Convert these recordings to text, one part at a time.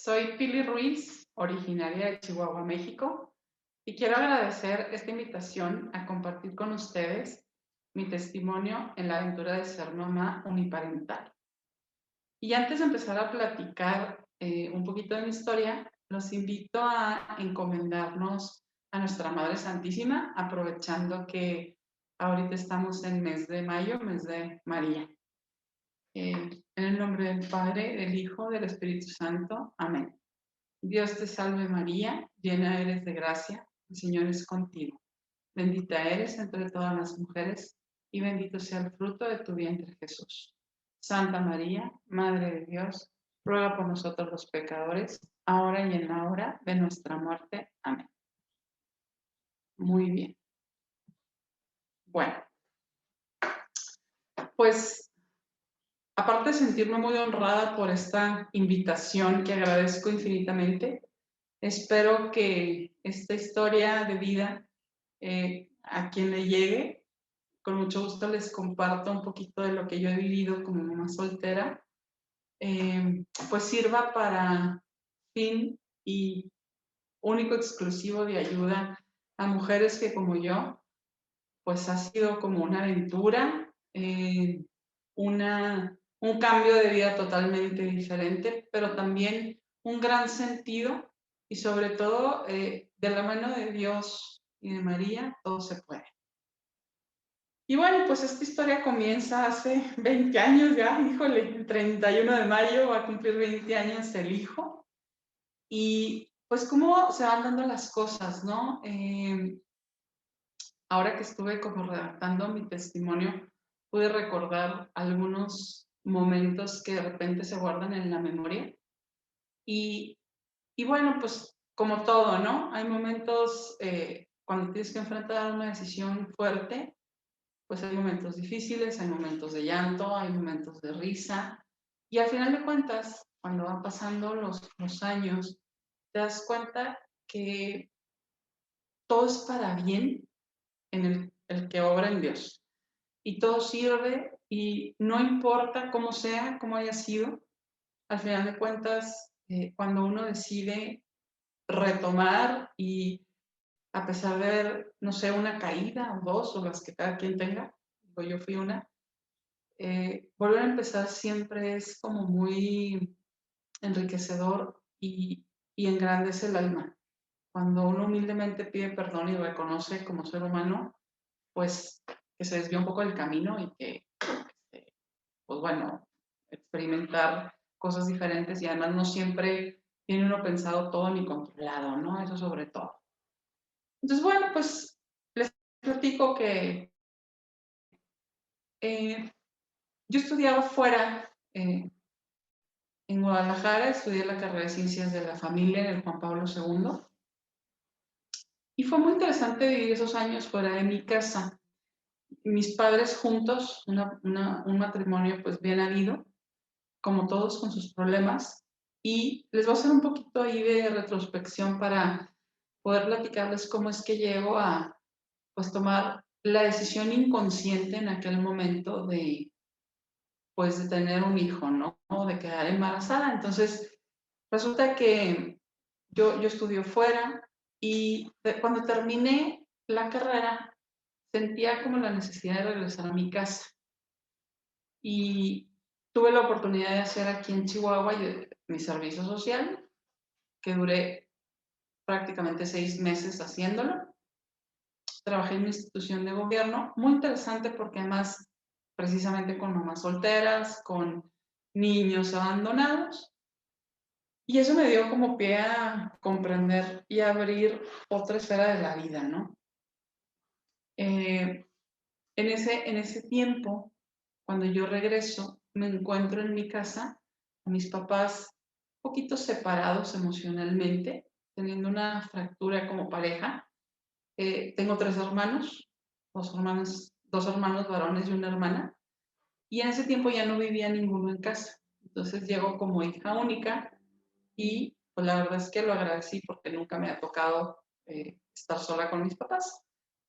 Soy Pili Ruiz, originaria de Chihuahua, México, y quiero agradecer esta invitación a compartir con ustedes mi testimonio en la aventura de ser mamá uniparental. Y antes de empezar a platicar un poquito de mi historia, los invito a encomendarnos a nuestra Madre Santísima, aprovechando que ahorita estamos en mes de mayo, mes de María. En el nombre del Padre, del Hijo, del Espíritu Santo. Amén. Dios te salve María, llena eres de gracia, el Señor es contigo. Bendita eres entre todas las mujeres y bendito sea el fruto de tu vientre Jesús. Santa María, Madre de Dios, ruega por nosotros los pecadores, ahora y en la hora de nuestra muerte. Amén. Muy bien. Bueno, pues aparte de sentirme muy honrada por esta invitación que agradezco infinitamente, espero que esta historia de vida a quien le llegue, con mucho gusto les comparto un poquito de lo que yo he vivido como mamá soltera, pues sirva para fin y único exclusivo de ayuda a mujeres que como yo, pues ha sido como una aventura, un cambio de vida totalmente diferente, pero también un gran sentido y sobre todo de la mano de Dios y de María, todo se puede. Y bueno, pues esta historia comienza hace 20 años ya, híjole, el 31 de mayo va a cumplir 20 años el hijo. Y pues cómo se van dando las cosas, ¿no? Ahora que estuve como redactando mi testimonio, pude recordar algunos momentos que de repente se guardan en la memoria. Y, y bueno, pues como todo, ¿no? Hay momentos cuando tienes que enfrentar una decisión fuerte, pues hay momentos difíciles, hay momentos de llanto, hay momentos de risa. Y al final de cuentas, cuando van pasando los años, te das cuenta que todo es para bien en el que obra en Dios. Y todo sirve y no importa cómo sea, cómo haya sido, al final de cuentas, cuando uno decide retomar y a pesar de ver, no sé, una caída o dos o las que cada quien tenga, pues yo fui una, volver a empezar siempre es como muy enriquecedor y engrandece el alma. Cuando uno humildemente pide perdón y reconoce como ser humano, pues que se desvió un poco del camino y que, pues bueno, experimentar cosas diferentes y además no siempre tiene uno pensado todo ni controlado, ¿no? Eso sobre todo. Entonces, bueno, pues les platico que yo estudiaba fuera, en Guadalajara, estudié la carrera de Ciencias de la Familia en el Juan Pablo II y fue muy interesante vivir esos años fuera de mi casa. Mis padres juntos, un matrimonio pues bien habido, como todos con sus problemas, y les voy a hacer un poquito ahí de retrospección para poder platicarles cómo es que llego a pues tomar la decisión inconsciente en aquel momento de pues de tener un hijo, ¿no? O de quedar embarazada. Entonces, resulta que yo estudio fuera y cuando terminé la carrera sentía como la necesidad de regresar a mi casa. Y tuve la oportunidad de hacer aquí en Chihuahua mi servicio social, que duré prácticamente 6 meses haciéndolo. Trabajé en una institución de gobierno, muy interesante porque además precisamente con mamás solteras, con niños abandonados. Y eso me dio como pie a comprender y abrir otra esfera de la vida, ¿no? En ese tiempo, cuando yo regreso, me encuentro en mi casa a mis papás un poquito separados emocionalmente, teniendo una fractura como pareja. Tengo 3 hermanos, dos hermanos varones y una hermana, y en ese tiempo ya no vivía ninguno en casa. Entonces llego como hija única y pues la verdad es que lo agradecí porque nunca me ha tocado estar sola con mis papás.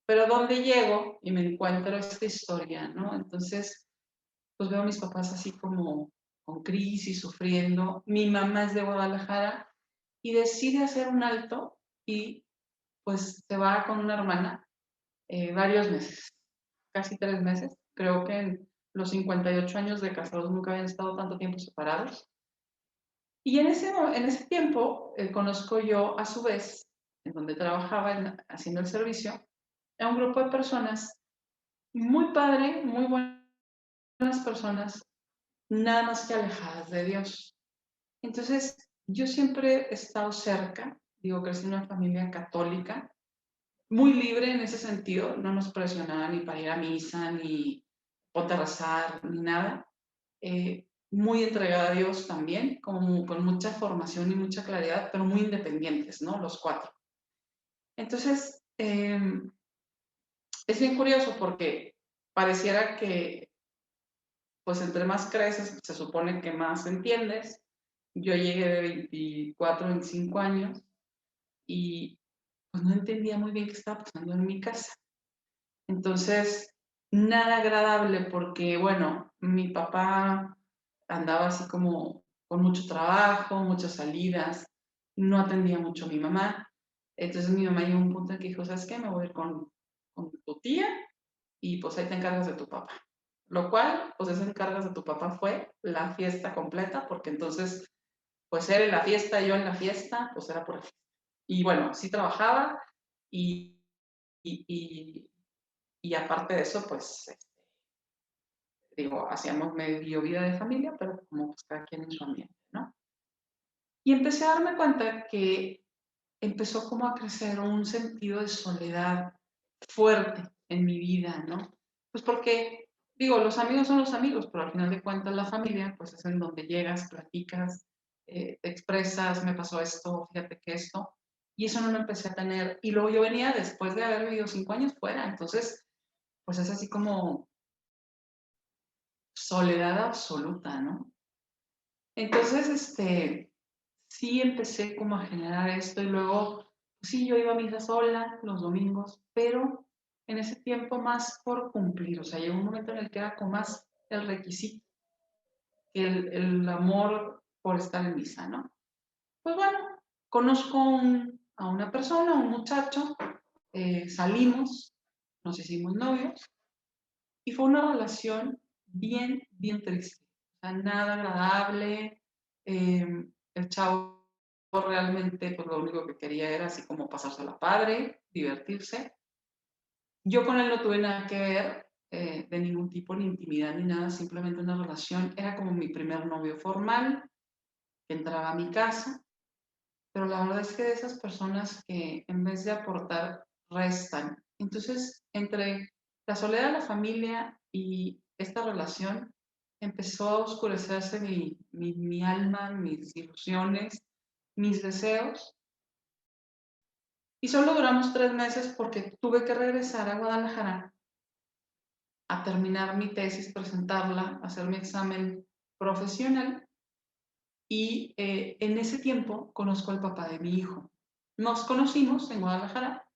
Pero donde llego y me encuentro esta historia, ¿no? Entonces, pues veo a mis papás así como con crisis, sufriendo. Mi mamá es de Guadalajara y decide hacer un alto y pues se va con una hermana varios meses, casi 3 meses. Creo que en los 58 años de casados nunca habían estado tanto tiempo separados. Y en ese tiempo conozco yo, a su vez, en donde trabajaba haciendo el servicio, a un grupo de personas muy padre, muy buenas personas, nada más que alejadas de Dios. Entonces, yo siempre he estado cerca, digo, crecí en una familia católica, muy libre en ese sentido, no nos presionaban ni para ir a misa, ni ponte a rezar, ni nada. Muy entregada a Dios también, con mucha formación y mucha claridad, pero muy independientes, ¿no? Los cuatro. Entonces, es bien curioso porque pareciera que, pues entre más creces, se supone que más entiendes. Yo llegué de 24, 25 años y pues no entendía muy bien qué estaba pasando en mi casa. Entonces, nada agradable porque, bueno, mi papá andaba así como con mucho trabajo, muchas salidas, no atendía mucho a mi mamá. Entonces mi mamá llegó a un punto en que dijo, ¿sabes qué? Me voy a ir con tu tía y pues ahí te encargas de tu papá. Lo cual, pues ese encargas de tu papá fue la fiesta completa, porque entonces, pues él en la fiesta, yo en la fiesta, pues era por aquí. Y bueno, sí trabajaba y, y, y aparte de eso, pues, digo, hacíamos medio vida de familia, pero como pues cada quien en su ambiente, ¿no? Y empecé a darme cuenta que empezó como a crecer un sentido de soledad fuerte en mi vida, ¿no? Pues porque, digo, los amigos son los amigos, pero al final de cuentas la familia, pues es en donde llegas, platicas, te expresas, me pasó esto, fíjate que esto, y eso no lo empecé a tener. Y luego yo venía después de haber vivido 5 años fuera, entonces, pues es así como soledad absoluta, ¿no? Entonces, sí empecé como a generar esto y luego, pues sí, yo iba a misa sola los domingos, pero en ese tiempo más por cumplir, o sea, llegó un momento en el que era como más el requisito que el amor por estar en misa, ¿no? Pues bueno, conozco a una persona, un muchacho, salimos, nos hicimos novios y fue una relación bien, bien triste, o sea, nada agradable. El chavo realmente, pues lo único que quería era así como pasársela padre, divertirse. Yo con él no tuve nada que ver, de ningún tipo, ni intimidad ni nada, simplemente una relación. Era como mi primer novio formal, que entraba a mi casa, pero la verdad es que de esas personas que en vez de aportar, restan. Entonces, entre la soledad de la familia y esta relación, empezó a oscurecerse mi alma, mis ilusiones, mis deseos. Y solo duramos 3 meses porque tuve que regresar a Guadalajara a terminar mi tesis, presentarla, hacer mi examen profesional. Y en ese tiempo conozco al papá de mi hijo. Nos conocimos en Guadalajara,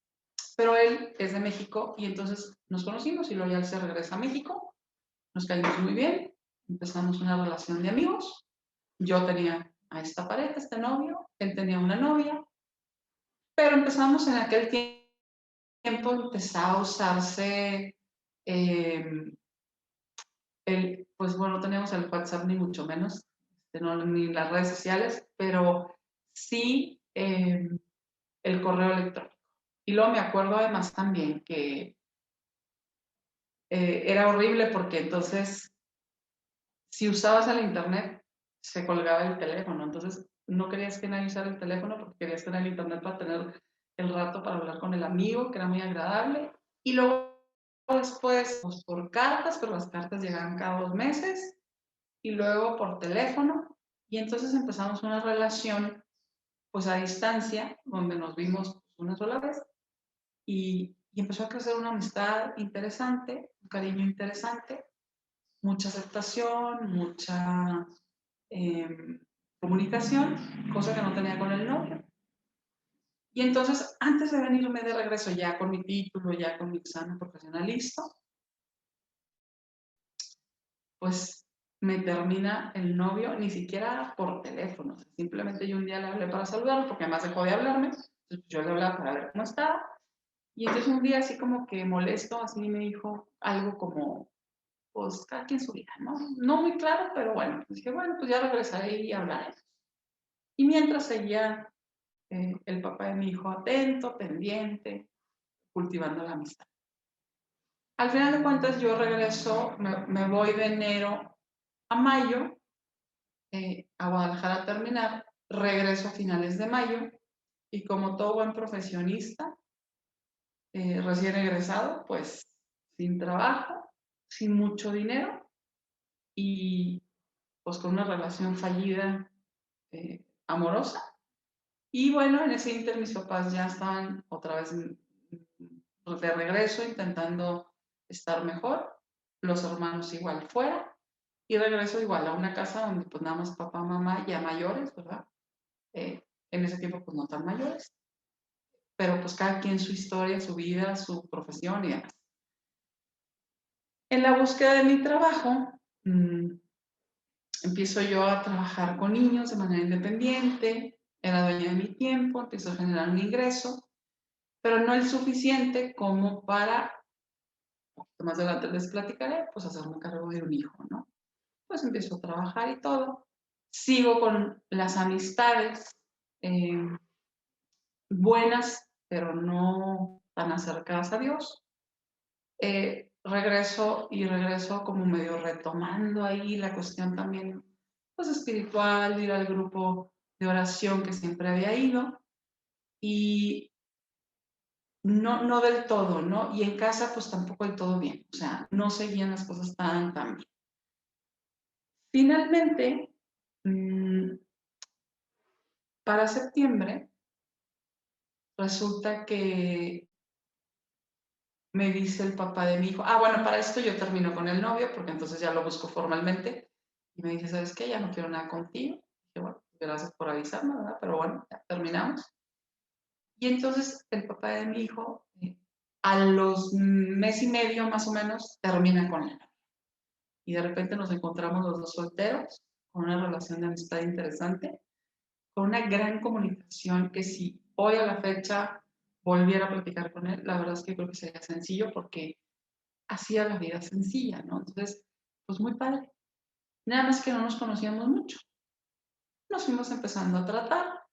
pero él es de México y entonces nos conocimos y luego ya él se regresa a México. Nos caímos muy bien, empezamos una relación de amigos. Yo tenía a esta pareja, este novio, él tenía una novia, pero empezamos en aquel tiempo, empezaba a usarse eh, pues bueno, no teníamos el WhatsApp ni mucho menos, ni las redes sociales, pero sí el correo electrónico. Y luego me acuerdo además también que era horrible porque entonces, si usabas el internet, se colgaba el teléfono. Entonces, no querías que nadie usara el teléfono porque querías tener el internet para tener el rato para hablar con el amigo, que era muy agradable. Y luego después, pues, por cartas, pero las cartas llegaban cada 2 meses. Y luego por teléfono. Y entonces empezamos una relación, pues a distancia, donde nos vimos pues, una sola vez. Y empezó a crecer una amistad interesante, un cariño interesante, mucha aceptación, mucha comunicación, cosa que no tenía con el novio. Y entonces, antes de venirme de regreso ya con mi título, ya con mi examen profesional listo, pues me termina el novio, ni siquiera por teléfono. O sea, simplemente yo un día le hablé para saludarlo, porque además dejó de hablarme. Entonces yo le hablaba para ver cómo estaba. Y entonces un día así como que molesto, así me dijo algo como, pues cada quien su vida, ¿no? No muy claro, pero bueno, pues dije, bueno, pues ya regresaré y hablaré. Y mientras seguía el papá de mi hijo atento, pendiente, cultivando la amistad. Al final de cuentas yo regreso, me voy de enero a mayo, a Guadalajara a terminar, regreso a finales de mayo y como todo buen profesionista, recién egresado, pues sin trabajo, sin mucho dinero y pues con una relación fallida amorosa. Y bueno, en ese inter mis papás ya estaban otra vez de regreso intentando estar mejor, los hermanos igual fuera y regreso igual a una casa donde pues nada más papá, mamá ya mayores, ¿verdad? En ese tiempo pues no tan mayores, pero pues cada quien su historia, su vida, su profesión y demás. En la búsqueda de mi trabajo, empiezo yo a trabajar con niños de manera independiente, era dueña de mi tiempo, empiezo a generar un ingreso, pero no el suficiente como para, más adelante les platicaré, pues hacerme cargo de un hijo, ¿no? Pues empiezo a trabajar y todo. Sigo con las amistades buenas, pero no tan acercadas a Dios. Regreso como medio retomando ahí la cuestión también pues espiritual, ir al grupo de oración que siempre había ido y no del todo, ¿no? Y en casa pues tampoco del todo bien, o sea, no seguían las cosas tan bien. Finalmente, para septiembre, resulta que me dice el papá de mi hijo, bueno, para esto yo termino con el novio, porque entonces ya lo busco formalmente, y me dice, ¿sabes qué? Ya no quiero nada contigo. Y dije, bueno, gracias por avisarme, ¿verdad? Pero bueno, ya terminamos. Y entonces el papá de mi hijo, a los mes y medio más o menos, termina con él. Y de repente nos encontramos los dos solteros, con una relación de amistad interesante, con una gran comunicación que si hoy a la fecha volviera a platicar con él, la verdad es que creo que sería sencillo porque hacía la vida sencilla, ¿no? Entonces, pues muy padre. Nada más que no nos conocíamos mucho. Nos fuimos empezando a tratar.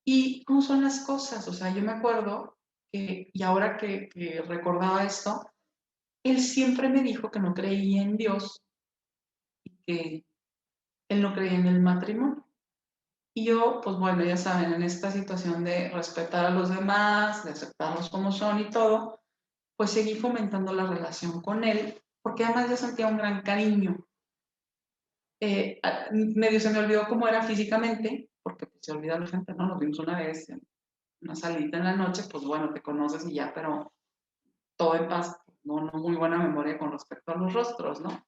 ¿Y cómo son las cosas? O sea, yo me acuerdo que, y ahora que recordaba esto, él siempre me dijo que no creía en Dios y que él no creía en el matrimonio. Y yo, pues bueno, ya saben, en esta situación de respetar a los demás, de aceptarlos como son y todo, pues seguí fomentando la relación con él, porque además yo sentía un gran cariño. Medio se me olvidó cómo era físicamente, porque pues, se olvida la gente, ¿no? Nos vimos una vez en una salita en la noche, pues bueno, te conoces y ya, pero todo en paz, no muy buena memoria con respecto a los rostros, ¿no?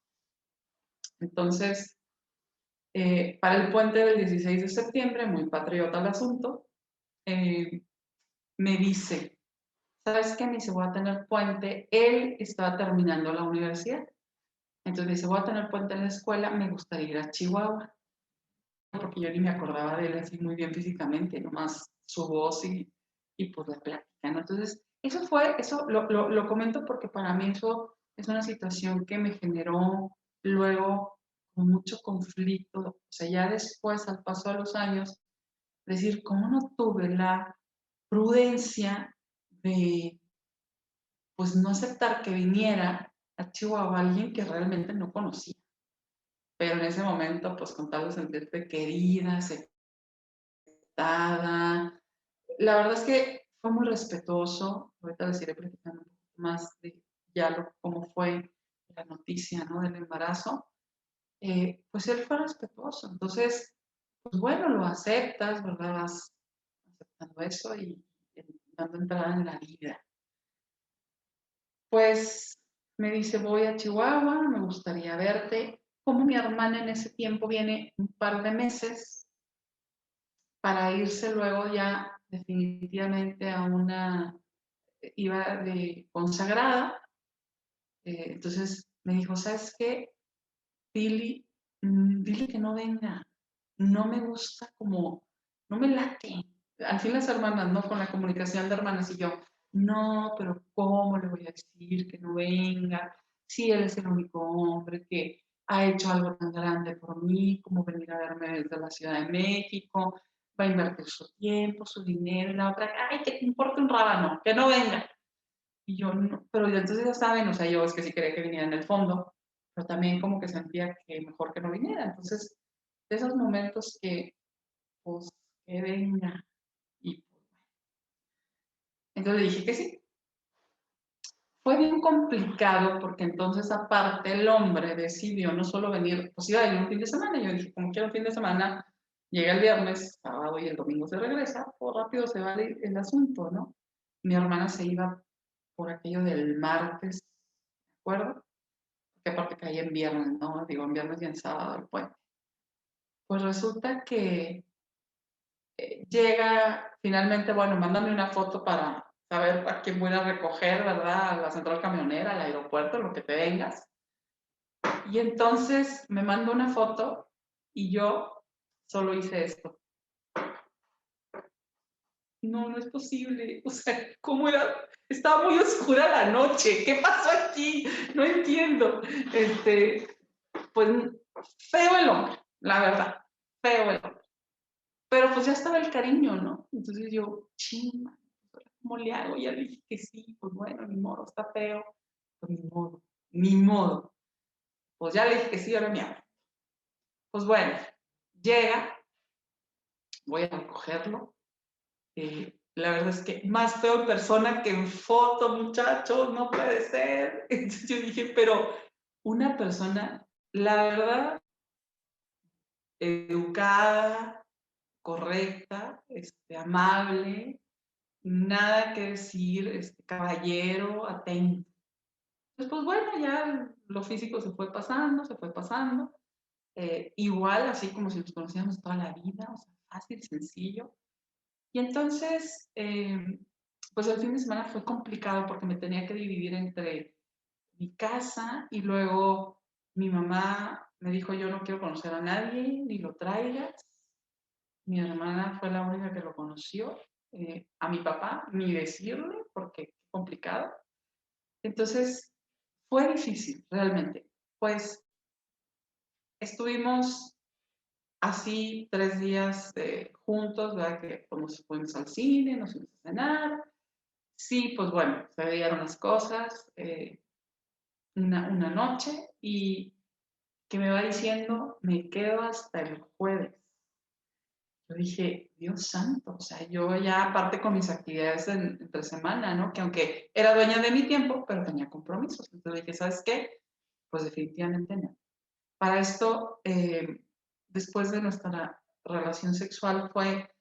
Entonces, para el puente del 16 de septiembre, muy patriota el asunto, me dice, ¿sabes qué? Me dice, voy a tener puente. Él estaba terminando la universidad. Entonces dice, voy a tener puente en la escuela, me gustaría ir a Chihuahua. Porque yo ni me acordaba de él así muy bien físicamente, nomás su voz y pues la plática, ¿no? Entonces, eso lo comento porque para mí eso es una situación que me generó luego con mucho conflicto, o sea, ya después, al paso de los años, decir, ¿cómo no tuve la prudencia de, pues, no aceptar que viniera a Chihuahua alguien que realmente no conocía? Pero en ese momento, pues, con tal de sentirte querida, aceptada. La verdad es que fue muy respetuoso. Ahorita les iré platicando un poco más de ya cómo fue la noticia, ¿no? Del embarazo. Pues él fue respetuoso. Entonces, pues bueno, lo aceptas, ¿verdad? Vas aceptando eso y dando entrada en la vida. Pues me dice, voy a Chihuahua, me gustaría verte. Como mi hermana en ese tiempo viene un par de meses para irse luego ya definitivamente a una, iba de consagrada, entonces me dijo, ¿sabes qué? dile que no venga, no me gusta como, no me late. Al fin las hermanas, ¿no? Con la comunicación de hermanas y yo, no, pero ¿cómo le voy a decir que no venga? Si él es el único hombre que ha hecho algo tan grande por mí, como venir a verme desde la Ciudad de México, va a invertir su tiempo, su dinero, y la otra, ay, que te importa un rábano, que no venga. Y yo, no, pero ya entonces ya saben, o sea, yo es que sí quería que viniera en el fondo, pero también como que sentía que mejor que no viniera. Entonces, de esos momentos que, pues, que venga. Y entonces dije que sí. Fue bien complicado porque entonces aparte el hombre decidió no solo venir, pues iba a venir un fin de semana. Yo dije, como quiero un fin de semana, llega el viernes, sábado y el domingo se regresa, pues rápido se va el asunto, ¿no? Mi hermana se iba por aquello del martes, ¿de acuerdo? Que aparte caía en viernes, ¿no? Digo, en viernes y en sábado el puente. Pues resulta que llega finalmente, bueno, mándame una foto para saber a quién voy a recoger, ¿verdad? A la central camionera, al aeropuerto, lo que te vengas. Y entonces me mandó una foto y yo solo hice esto. No, no es posible. O sea, ¿cómo era? Estaba muy oscura la noche. ¿Qué pasó aquí? No entiendo. Pues feo el hombre, la verdad. Feo el hombre. Pero pues ya estaba el cariño, ¿no? Entonces yo, chima, ¿cómo le hago? Ya le dije que sí, pues bueno, ni modo, está feo. Pues ni modo, ni modo. Pues ya le dije que sí, ahora me habla. Pues bueno, llega, voy a recogerlo. La verdad es que más feo en persona que en foto, muchachos, no puede ser. Entonces yo dije, pero una persona, la verdad, educada, correcta, amable, nada que decir, caballero, atento. Pues bueno, ya lo físico se fue pasando, se fue pasando. Igual, así como si nos conocíamos toda la vida, o sea, fácil, sencillo. Y entonces, pues el fin de semana fue complicado porque me tenía que dividir entre mi casa y luego mi mamá me dijo, yo no quiero conocer a nadie, ni lo traigas. Mi hermana fue la única que lo conoció. A mi papá, ni decirle, porque es complicado. Entonces, fue difícil, realmente. Pues estuvimos así 3 días juntos, ¿verdad? Que nos fuimos al cine, nos fuimos a cenar. Sí, pues bueno, se veían las cosas una noche y que me va diciendo, me quedo hasta el jueves. Yo dije, Dios santo, o sea, yo ya aparte con mis actividades entre semana, ¿no? Que aunque era dueña de mi tiempo, pero tenía compromisos. Entonces dije, ¿sabes qué? Pues definitivamente no. Para esto, después de nuestra relación sexual, fue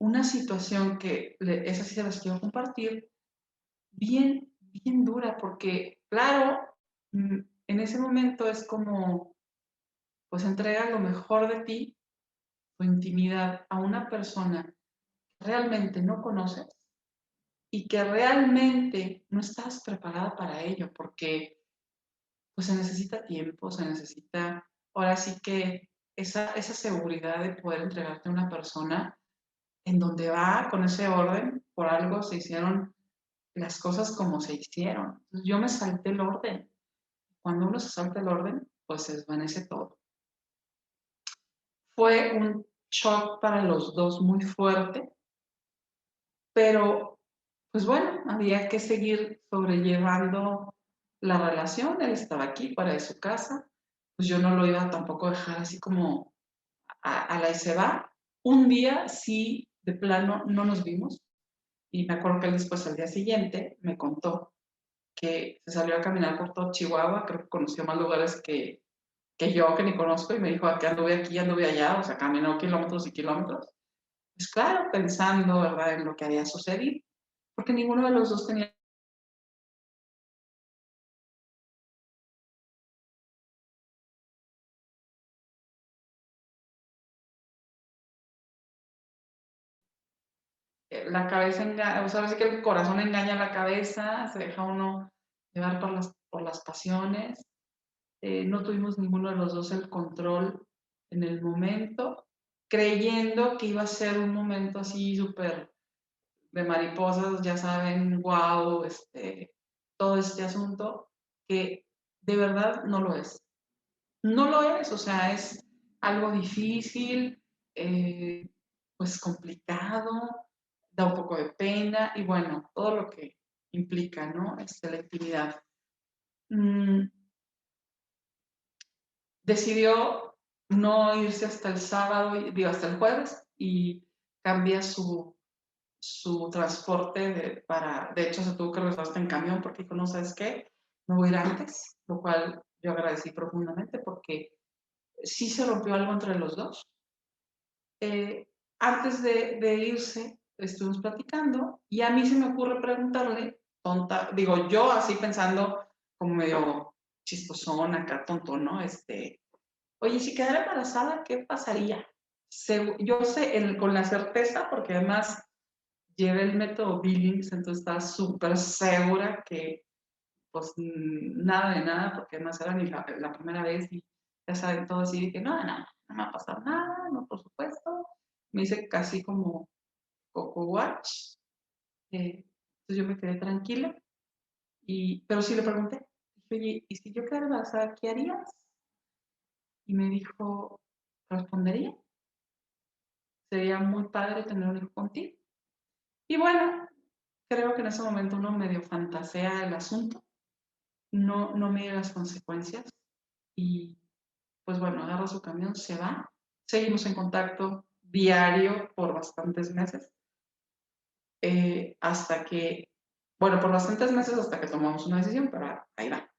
una situación que, esa sí se las quiero compartir, bien, bien dura, porque claro, en ese momento es como, pues entrega lo mejor de ti, tu intimidad a una persona que realmente no conoces y que realmente no estás preparada para ello, porque pues se necesita tiempo, se necesita, ahora sí que esa seguridad de poder entregarte a una persona en donde va con ese orden, por algo se hicieron las cosas como se hicieron. Yo me salté el orden. Cuando uno se salta el orden, pues se desvanece todo. Fue un shock para los dos muy fuerte, pero pues bueno, había que seguir sobrellevando la relación. Él estaba aquí, fuera de su casa, pues yo no lo iba tampoco a dejar así como a la y se va. Un día sí, de plano, no nos vimos y me acuerdo que él después al día siguiente me contó que se salió a caminar por todo Chihuahua, creo que conoció más lugares que yo, que ni conozco, y me dijo, que anduve aquí, anduve allá, o sea, caminó kilómetros y kilómetros. Pues claro, pensando, ¿verdad?, en lo que había sucedido, porque ninguno de los dos tenía la cabeza, o sea, a veces que el corazón engaña a la cabeza, se deja uno llevar por las pasiones. No tuvimos ninguno de los dos el control en el momento, creyendo que iba a ser un momento así súper de mariposas, ya saben, wow, todo este asunto, que de verdad no lo es. No lo es, o sea, es algo difícil, pues complicado, da un poco de pena y bueno, todo lo que implica, ¿no? La actividad. Decidió no irse hasta el sábado, digo, hasta el jueves y cambia su transporte de hecho se tuvo que regresar hasta en camión porque dijo, no, ¿sabes qué? Me voy a ir antes, lo cual yo agradecí profundamente porque sí se rompió algo entre los dos. Antes de irse, estuvimos platicando y a mí se me ocurre preguntarle, tonta, digo, yo así pensando como medio chistosón, acá tonto, ¿no? Oye, si quedara embarazada, ¿qué pasaría? Yo sé con la certeza, porque además llevé el método Billings, entonces estaba súper segura que pues nada de nada, porque además era la primera vez y ya saben todo así, de que no, no, no me va a pasar nada, no, por supuesto. Me hice casi como Coco Watch, entonces yo me quedé tranquila, pero sí le pregunté, dije, oye, ¿y si yo quedara embarazada, qué harías? Y me dijo, respondería, sería muy padre tener un hijo contigo. Y bueno, creo que en ese momento uno medio fantasea el asunto, no mide las consecuencias y pues bueno, agarra su camión, se va. Seguimos en contacto diario por bastantes meses, hasta que, bueno, por bastantes meses hasta que tomamos una decisión, pero ahí va.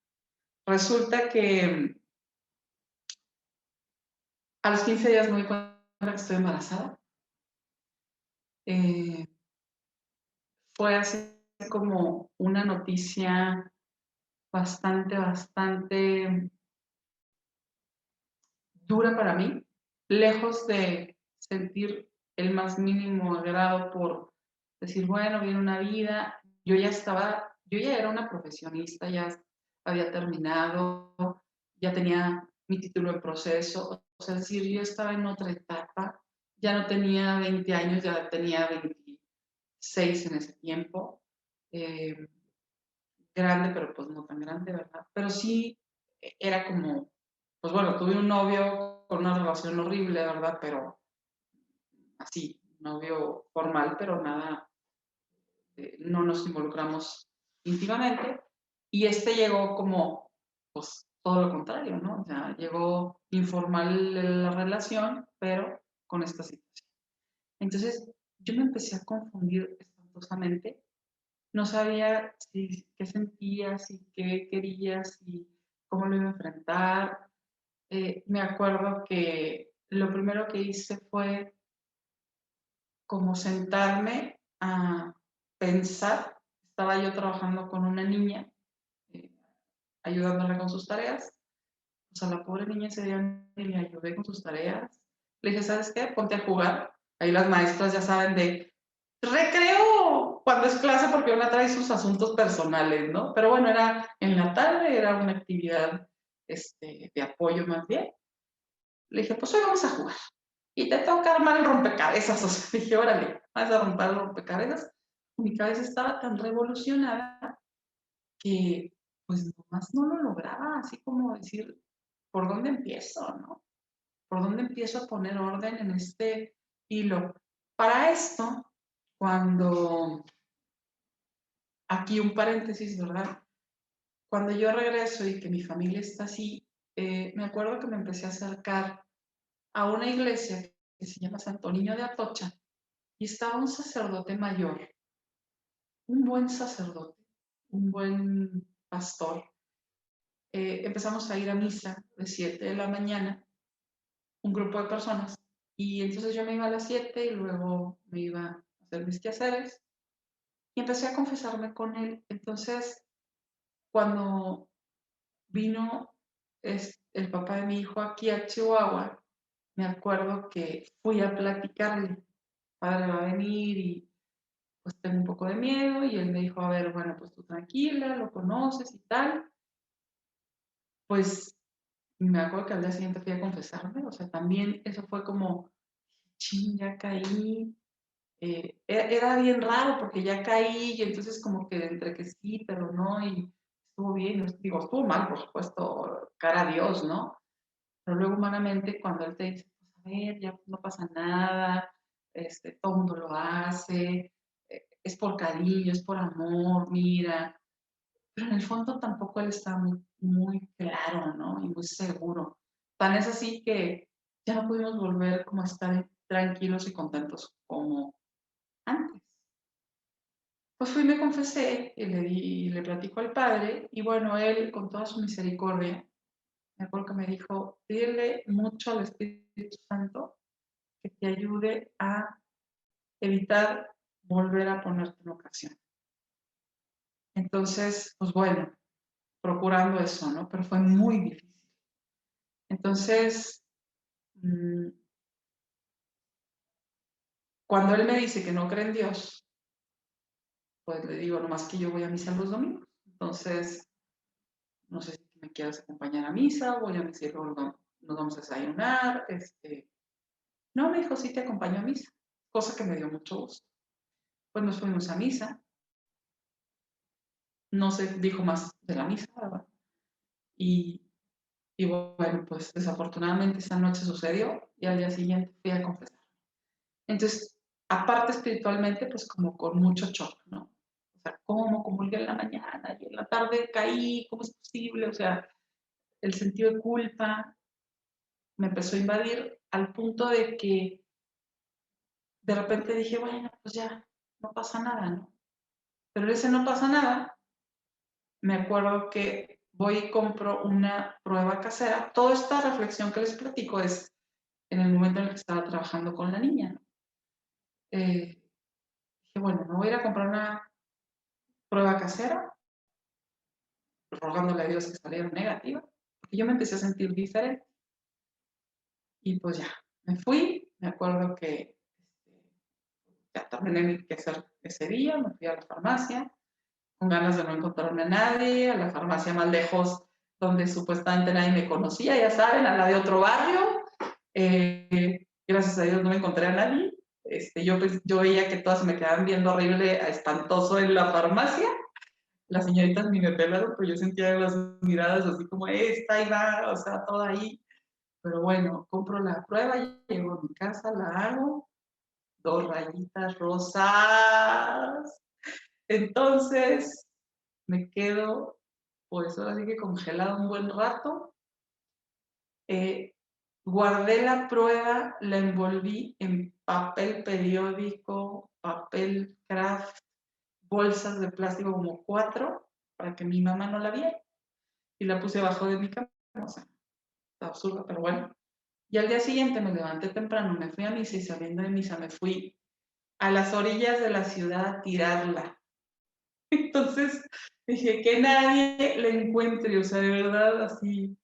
Resulta que a los 15 días me doy cuenta que estoy embarazada. Eh, Fue así como una noticia bastante dura para mí, lejos de sentir el más mínimo agrado por decir, bueno, viene una vida, yo ya era una profesionista, ya había terminado, ya tenía mi título en proceso, o sea, es decir, yo estaba en otra etapa, ya no tenía 20 años, ya tenía 26 en ese tiempo, eh, grande, pero pues no tan grande, ¿verdad? Pero sí era como, pues bueno, tuve un novio con una relación horrible, ¿verdad? Pero así, novio formal, pero nada, no nos involucramos íntimamente. Y llegó como, pues todo lo contrario, ¿no? O sea, llegó informal la relación, pero con esta situación. Entonces, yo me empecé a confundir espantosamente. No sabía qué sentías y qué querías y cómo lo iba a enfrentar. Me acuerdo que lo primero que hice fue como sentarme a pensar. Estaba yo trabajando con una niña, eh, ayudándola con sus tareas. Pues a la pobre niña ese día ni le ayudé con sus tareas. Le dije, ¿sabes qué? Ponte a jugar. Ahí las maestras ya saben de recreo cuando es clase porque una trae sus asuntos personales, ¿no? Pero bueno, era en la tarde, era una actividad de apoyo más bien. Le dije, pues hoy vamos a jugar. Y te toca armar el rompecabezas. O sea, dije, órale, vas a romper el rompecabezas. Mi cabeza estaba tan revolucionada que pues nomás no lo lograba, así como decir, ¿por dónde empiezo, no? ¿Por dónde empiezo a poner orden en este hilo? Para esto, cuando, aquí un paréntesis, ¿verdad? Cuando yo regreso y que mi familia está así, me acuerdo que me empecé a acercar a una iglesia que se llama Santo Niño de Atocha y estaba un sacerdote mayor, un buen sacerdote, un buen pastor. Empezamos a ir a misa de 7 de la mañana, un grupo de personas, y entonces yo me iba a las 7 y luego me iba a hacer mis quehaceres y empecé a confesarme con él. Entonces, cuando vino el papá de mi hijo aquí a Chihuahua, me acuerdo que fui a platicarle, padre va a venir y pues tengo un poco de miedo y él me dijo, a ver, bueno, pues tú tranquila, lo conoces y tal, pues me acuerdo que al día siguiente fui a confesarme, o sea, también eso fue como, chin, ya caí. Era bien raro porque ya caí y entonces como que entre que sí, pero no, y estuvo bien, digo, estuvo mal, por supuesto, cara a Dios, ¿no? Pero luego humanamente cuando él te dice, pues a ver, ya no pasa nada, todo el mundo lo hace, es por cariño, es por amor, mira, pero en el fondo tampoco él está muy claro, ¿no? Y muy seguro. Tan es así que ya no pudimos volver como a estar tranquilos y contentos como antes. Pues fui y me confesé y le platico al padre y bueno, él con toda su misericordia, me acuerdo que me dijo, pídele mucho al Espíritu Santo que te ayude a evitar volver a ponerte en ocasión. Entonces, pues bueno, procurando eso, ¿no? Pero fue muy difícil. Entonces, cuando él me dice que no cree en Dios, pues le digo, nomás que yo voy a misa los domingos. Entonces, no sé si me quieres acompañar a misa, voy a decir, nos vamos a desayunar. No, me dijo, sí te acompaño a misa, cosa que me dio mucho gusto. Pues nos fuimos a misa, no se dijo más de la misa, ¿verdad? Y, y bueno, pues desafortunadamente esa noche sucedió y al día siguiente fui a confesar. Entonces, aparte espiritualmente, pues como con mucho shock, ¿no? O sea, ¿cómo comulgué en la mañana y en la tarde caí? ¿Cómo es posible? O sea, el sentido de culpa me empezó a invadir al punto de que de repente dije, bueno, pues ya, no pasa nada, ¿no? Pero ese no pasa nada, me acuerdo que voy y compro una prueba casera. Toda esta reflexión que les platico es en el momento en el que estaba trabajando con la niña, ¿no? Dije, bueno, me voy a ir a comprar una prueba casera, rogándole a Dios que saliera negativa, porque yo me empecé a sentir diferente. Y pues ya, me fui, me acuerdo que ya terminé que hacer ese día, me fui a la farmacia, con ganas de no encontrarme a nadie, a la farmacia más lejos, donde supuestamente nadie me conocía, ya saben, a la de otro barrio. Gracias a Dios no me encontré a nadie. Yo veía que todas me quedaban viendo horrible, espantoso en la farmacia. Las señoritas ni me pelaron, pero yo sentía las miradas así como, esta ahí va, o sea, toda ahí. Pero bueno, compro la prueba, llego a mi casa, la hago, 2 rayitas rosas. Entonces, me quedo, pues ahora sí que congelado un buen rato. Eh, Guardé la prueba, la envolví en papel periódico, papel craft, bolsas de plástico como 4, para que mi mamá no la viera. Y la puse abajo de mi cama. O sea, está absurdo, pero bueno. Y al día siguiente me levanté temprano, me fui a misa y saliendo de misa me fui a las orillas de la ciudad a tirarla. Entonces dije que nadie la encuentre, o sea, de verdad así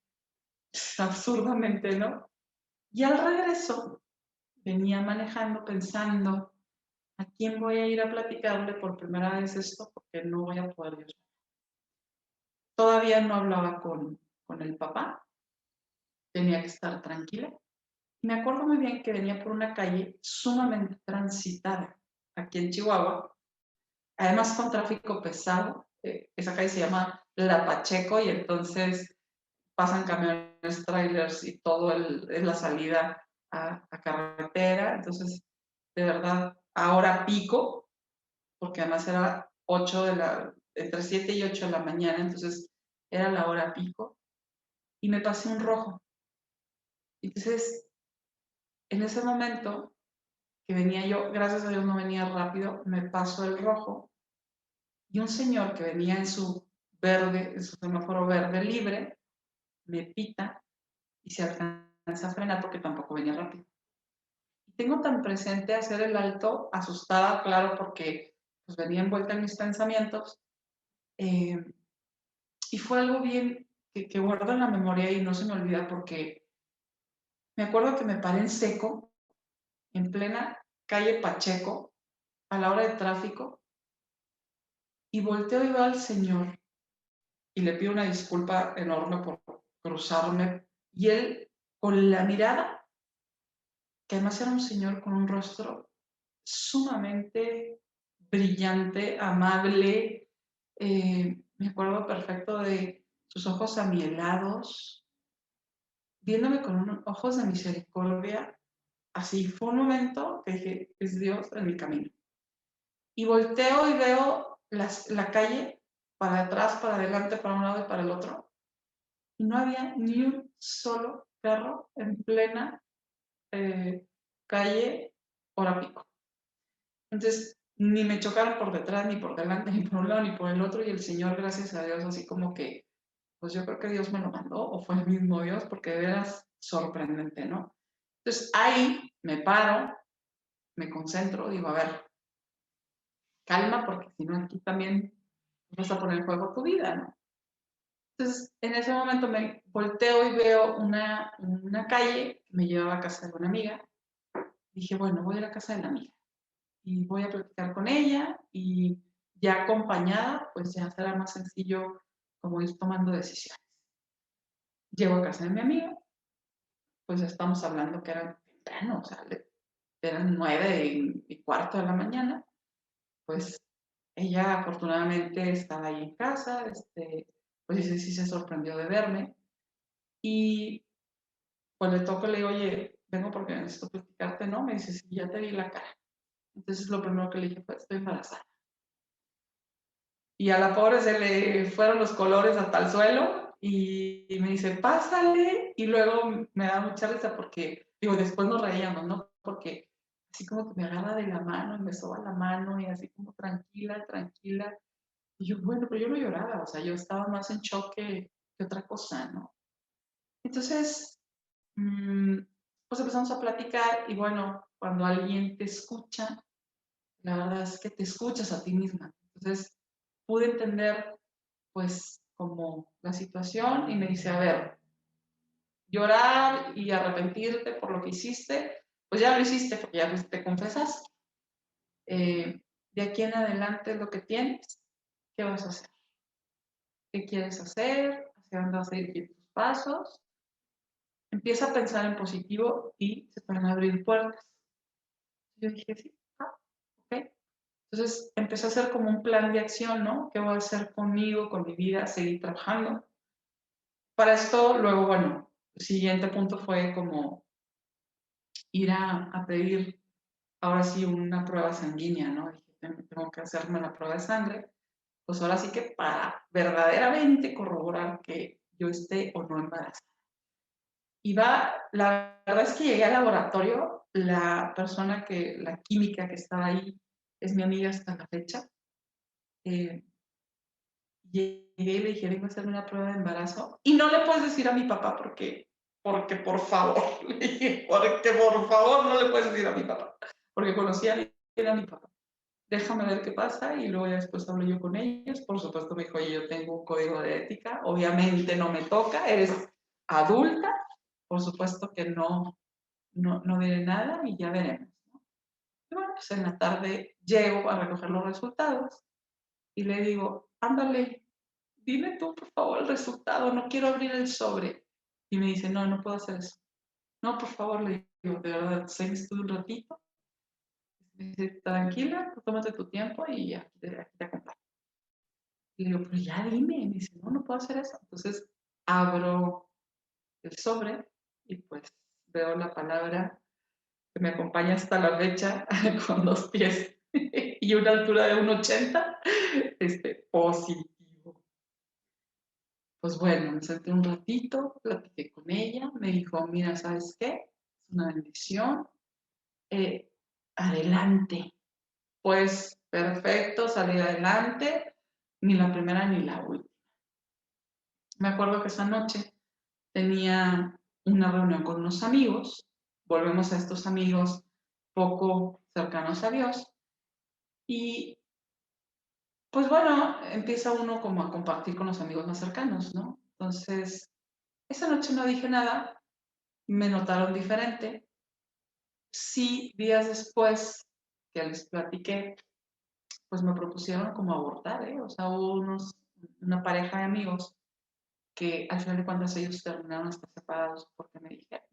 absurdamente, ¿no? Y al regreso venía manejando pensando, ¿a quién voy a ir a platicarle por primera vez esto? Porque no voy a poder yo. Todavía no hablaba con el papá, tenía que estar tranquila. Me acuerdo muy bien que venía por una calle sumamente transitada aquí en Chihuahua, además con tráfico pesado. Esa calle se llama La Pacheco y entonces pasan camiones, trailers y todo es la salida a carretera. Entonces, de verdad, ahora pico, porque además era 8 entre 7 y 8 de la mañana, entonces era la hora pico, y me pasé un rojo. Entonces, en ese momento que venía yo, gracias a Dios no venía rápido, me paso el rojo, y un señor que venía en su verde, en su semáforo verde libre, me pita y se alcanza a frenar porque tampoco venía rápido. Y tengo tan presente hacer el alto, asustada, claro, porque pues venía envuelta en mis pensamientos, eh, y fue algo bien que guardo en la memoria y no se me olvida porque me acuerdo que me paré en seco, en plena calle Pacheco, a la hora de tráfico, y volteo y veo al señor y le pido una disculpa enorme por cruzarme Y él, con la mirada, que además era un señor con un rostro sumamente brillante, amable, me acuerdo perfecto de sus ojos amielados, viéndome con ojos de misericordia. Así fue un momento que dije, es Dios en mi camino. Y volteo y veo la calle para atrás, para adelante, para un lado y para el otro. Y no había ni un solo perro en plena calle hora pico. Entonces, ni me chocaron por detrás, ni por delante, ni por un lado, ni por el otro. Y el Señor, gracias a Dios, así como que, pues yo creo que Dios me lo mandó, o fue el mismo Dios, porque de veras sorprendente, ¿no? Entonces, ahí me paro, me concentro, digo, a ver, calma, porque si no, aquí también vas a poner en juego tu vida, ¿no? Entonces, en ese momento me volteo y veo una calle que me llevaba a casa de una amiga. Dije, bueno, voy a la casa de la amiga y voy a platicar con ella y ya acompañada, pues ya será más sencillo como ir tomando decisiones. Llego a casa de mi amiga, pues ya estamos hablando que era temprano, o sea, eran 9:15 de la mañana, pues ella afortunadamente estaba ahí en casa, pues sí, sí se sorprendió de verme y pues le toco, le digo, oye, vengo porque necesito platicarte, ¿no? Me dice, sí, ya te vi la cara. Entonces lo primero que le dije fue, estoy embarazada. Y a la pobre se le fueron los colores hasta el suelo y me dice, pásale. Y luego me da mucha risa porque, digo, después nos reíamos, ¿no? Porque así como que me agarra de la mano y me soba la mano y así como tranquila, tranquila. Y yo, bueno, pero yo no lloraba, o sea, yo estaba más en shock que otra cosa, ¿no? Entonces, pues empezamos a platicar y bueno, cuando alguien te escucha, la verdad es que te escuchas a ti misma. Entonces, pude entender pues como la situación y me dice, a ver, llorar y arrepentirte por lo que hiciste, pues ya lo hiciste porque ya te confesas. De aquí en adelante es lo que tienes, ¿qué vas a hacer? ¿Qué quieres hacer? ¿Hacia dónde vas a ir tus pasos? Empieza a pensar en positivo y se pueden abrir puertas. Yo dije, sí, ok. Entonces empecé a hacer como un plan de acción, ¿no? ¿Qué voy a hacer conmigo, con mi vida? Seguir trabajando. Para esto, luego, bueno, el siguiente punto fue como ir a pedir, ahora sí, una prueba sanguínea, ¿no? Dije, tengo que hacerme la prueba de sangre. Pues ahora sí que para verdaderamente corroborar que yo esté o no embarazada. Y la verdad es que llegué al laboratorio, la persona la química que estaba ahí es mi amiga hasta la fecha. Eh, Llegué y le dije, vengo a hacerme una prueba de embarazo. Y no le puedes decir a mi papá porque por favor, le dije, porque por favor no le puedes decir a mi papá. Porque conocía bien a mi papá. Déjame ver qué pasa y luego ya después hablo yo con ellos. Por supuesto me dijo, oye, yo tengo un código de ética, obviamente no me toca, eres adulta, por supuesto que no diré nada y ya veremos, ¿no? Y bueno, pues en la tarde llego a recoger los resultados y le digo, ándale, dime tú, por favor, el resultado, no quiero abrir el sobre. Y me dice, no, no puedo hacer eso. No, por favor, le digo, de verdad, sé un ratito. Me dice, tranquila, tú tómate tu tiempo y aquí te acompaño. Y le digo, pero ya dime. Y me dice, no, no puedo hacer eso. Entonces abro el sobre y pues veo la palabra que me acompaña hasta la fecha con 2 pies y una altura de 1,80, positivo. Pues bueno, me senté un ratito, platiqué con ella, me dijo, mira, ¿sabes qué? Es una bendición, eh, adelante. Pues perfecto, salí adelante, ni la primera ni la última. Me acuerdo que esa noche tenía una reunión con unos amigos, volvemos a estos amigos poco cercanos a Dios, y pues bueno, empieza uno como a compartir con los amigos más cercanos, ¿no? Entonces, esa noche no dije nada, me notaron diferente. Sí, días después que les platiqué, pues me propusieron como abortar, ¿eh? O sea, hubo una pareja de amigos que al final de cuentas ellos terminaron hasta separados porque me dijeron,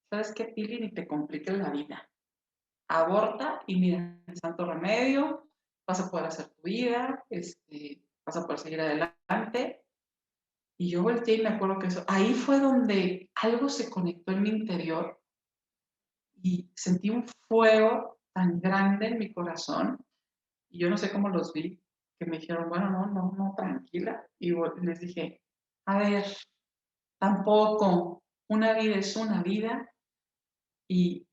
¿sabes qué, Pili? Ni te compliques la vida. Aborta y mira, el santo remedio, vas a poder hacer tu vida, vas a poder seguir adelante. Y yo volteé y me acuerdo que ahí fue donde algo se conectó en mi interior y sentí un fuego tan grande en mi corazón. Y yo no sé cómo los vi, que me dijeron, bueno, no, tranquila. Y les dije, a ver, tampoco, una vida es una vida y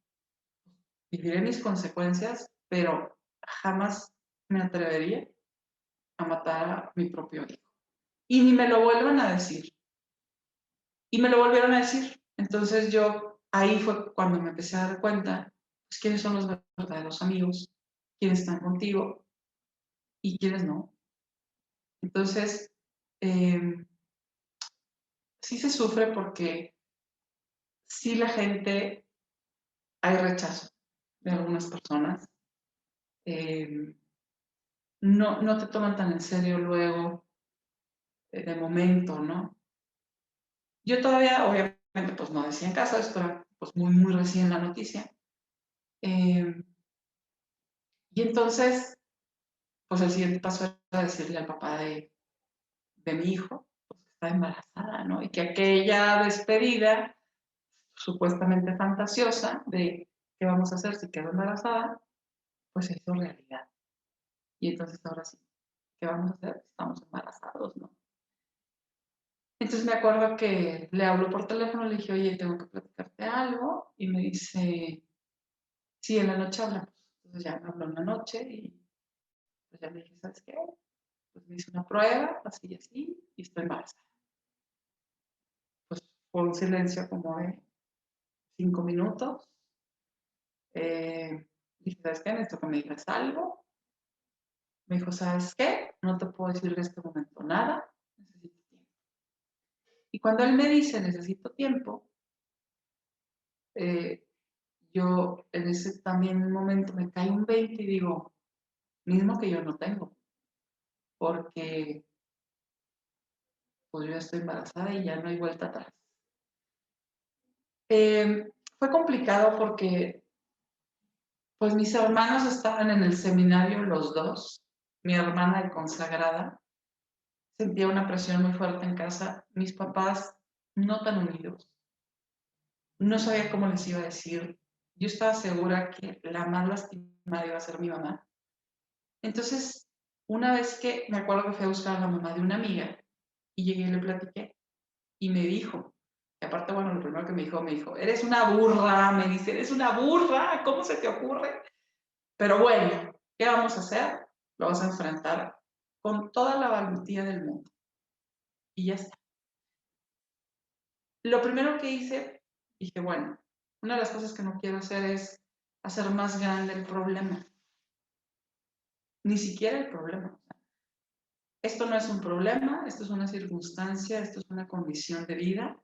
viviré mis consecuencias, pero jamás me atrevería a matar a mi propio hijo. Y ni me lo vuelvan a decir. Y me lo volvieron a decir. Entonces yo, ahí fue cuando me empecé a dar cuenta, pues, quiénes son los verdaderos amigos, quiénes están contigo y quiénes no. Entonces, sí se sufre porque sí la gente, hay rechazo de algunas personas. No te toman tan en serio luego, de momento, ¿no? Yo todavía, obviamente, pues no decía en casa, esto era pues muy recién la noticia. Y entonces, pues el siguiente paso era decirle al papá de mi hijo, pues que está embarazada, ¿no? Y que aquella despedida supuestamente fantasiosa de qué vamos a hacer si quedo embarazada, pues se hizo realidad. Y entonces ahora sí, ¿qué vamos a hacer? Estamos embarazados, ¿no? Entonces me acuerdo que le hablo por teléfono, le dije, oye, tengo que platicarte algo. Y me dice, sí, en la noche hablamos. Entonces ya me habló en la noche y pues ya le dije, ¿sabes qué? Pues me hice una prueba, así y así, y estoy embarazada. Pues fue un silencio como de 5 minutos. Dije, ¿sabes qué? Necesito que me digas algo. Me dijo, ¿sabes qué? No te puedo decir en este momento nada, necesito tiempo. Y cuando él me dice, necesito tiempo, yo en ese también momento me cae un 20 y digo, mismo que yo no tengo, porque pues yo ya estoy embarazada y ya no hay vuelta atrás. Fue complicado porque pues mis hermanos estaban en el seminario los dos, mi hermana de consagrada, sentía una presión muy fuerte en casa, mis papás no tan unidos, no sabía cómo les iba a decir, yo estaba segura que la más lastimada iba a ser mi mamá. Entonces, una vez que me acuerdo que fui a buscar a la mamá de una amiga y llegué y le platiqué y me dijo, y aparte, bueno, lo primero que me dijo, eres una burra, me dice, eres una burra, ¿cómo se te ocurre? Pero bueno, ¿qué vamos a hacer? Lo vas a enfrentar con toda la valentía del mundo. Y ya está. Lo primero que hice, dije, bueno, una de las cosas que no quiero hacer es hacer más grande el problema. Ni siquiera el problema. Esto no es un problema, esto es una circunstancia, esto es una condición de vida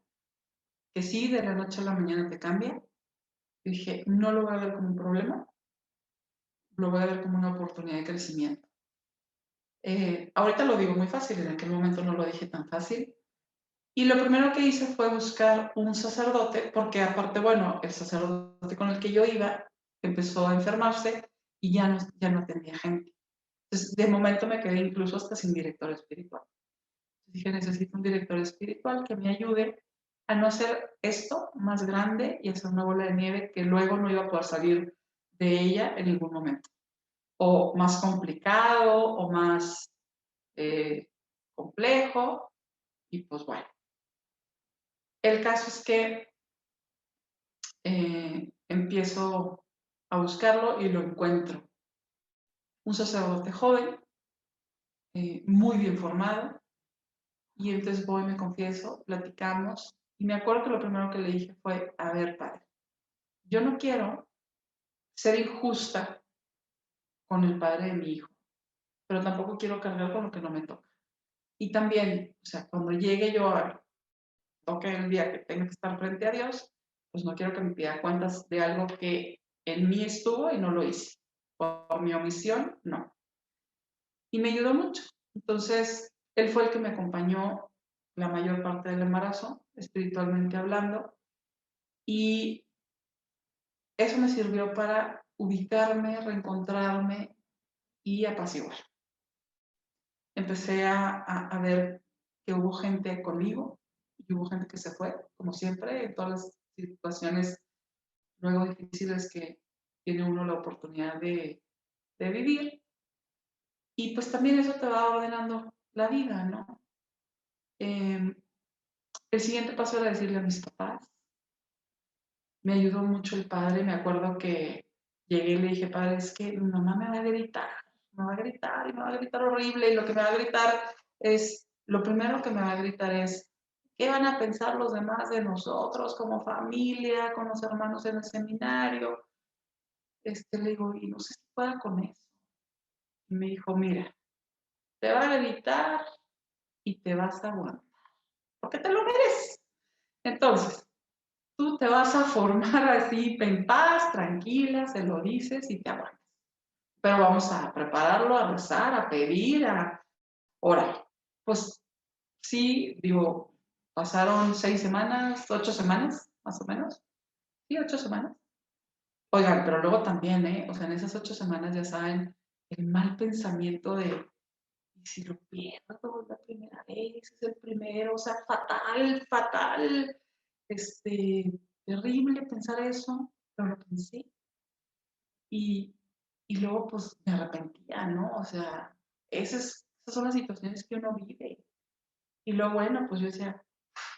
que sí, de la noche a la mañana te cambia. Y dije, no lo voy a ver como un problema, lo voy a ver como una oportunidad de crecimiento. Ahorita lo digo muy fácil, en aquel momento no lo dije tan fácil. Y lo primero que hice fue buscar un sacerdote, porque aparte, bueno, el sacerdote con el que yo iba empezó a enfermarse y ya no atendía gente. Entonces, de momento me quedé incluso hasta sin director espiritual. Entonces dije, necesito un director espiritual que me ayude a no hacer esto más grande y hacer una bola de nieve que luego no iba a poder salir de ella en ningún momento. O más complicado o más complejo. Y pues bueno, el caso es que empiezo a buscarlo y lo encuentro. Un sacerdote joven, muy bien formado, y entonces voy, me confieso, platicamos, y me acuerdo que lo primero que le dije fue, a ver, padre, yo no quiero ser injusta con el padre de mi hijo, pero tampoco quiero cargar con lo que no me toca. Y también, o sea, cuando llegue yo a toque el día que tenga que estar frente a Dios, pues no quiero que me pida cuentas de algo que en mí estuvo y no lo hice. Por mi omisión, no. Y me ayudó mucho. Entonces, él fue el que me acompañó la mayor parte del embarazo, espiritualmente hablando, y eso me sirvió para ubicarme, reencontrarme y apaciguar. Empecé a ver que hubo gente conmigo y hubo gente que se fue, como siempre, en todas las situaciones luego difíciles que tiene uno la oportunidad de vivir. Y pues también eso te va ordenando la vida, ¿no? El siguiente paso era decirle a mis papás. Me ayudó mucho el padre, me acuerdo que llegué y le dije, padre, es que mi mamá me va a gritar, me va a gritar y me va a gritar horrible y lo que me va a gritar es, lo primero que me va a gritar es, ¿qué van a pensar los demás de nosotros como familia, con los hermanos en el seminario? Le digo, y no sé si pueda con eso. Y me dijo, mira, te va a gritar y te vas a aguantar, porque te lo mereces. Entonces, tú te vas a formar así en paz, tranquila, se lo dices y te aguantas. Pero vamos a prepararlo, a rezar, a pedir, a orar. Pues sí, digo, pasaron 6 semanas, 8 semanas, más o menos. Sí, 8 semanas. Oigan, pero luego también, O sea, en esas 8 semanas ya saben, el mal pensamiento de, ¿y si lo pierdo la primera vez? Es el primero, o sea, fatal, fatal. Terrible pensar eso, pero lo pensé. Y, y luego, pues, me arrepentía, ¿no? O sea, esas son las situaciones que uno vive. Y luego, bueno, pues yo decía,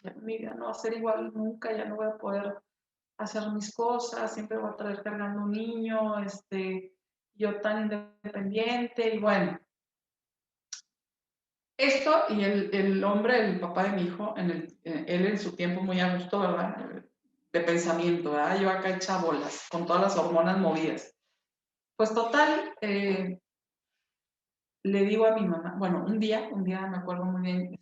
ya mi vida no va a ser igual nunca, ya no voy a poder hacer mis cosas, siempre voy a traer cargando un niño, yo tan independiente, y bueno, esto y el hombre, el papá de mi hijo, él en su tiempo muy a gusto, ¿verdad? De pensamiento, ¿verdad? Yo acá hecha bolas, con todas las hormonas movidas. Pues total, le digo a mi mamá, bueno, un día me acuerdo muy bien,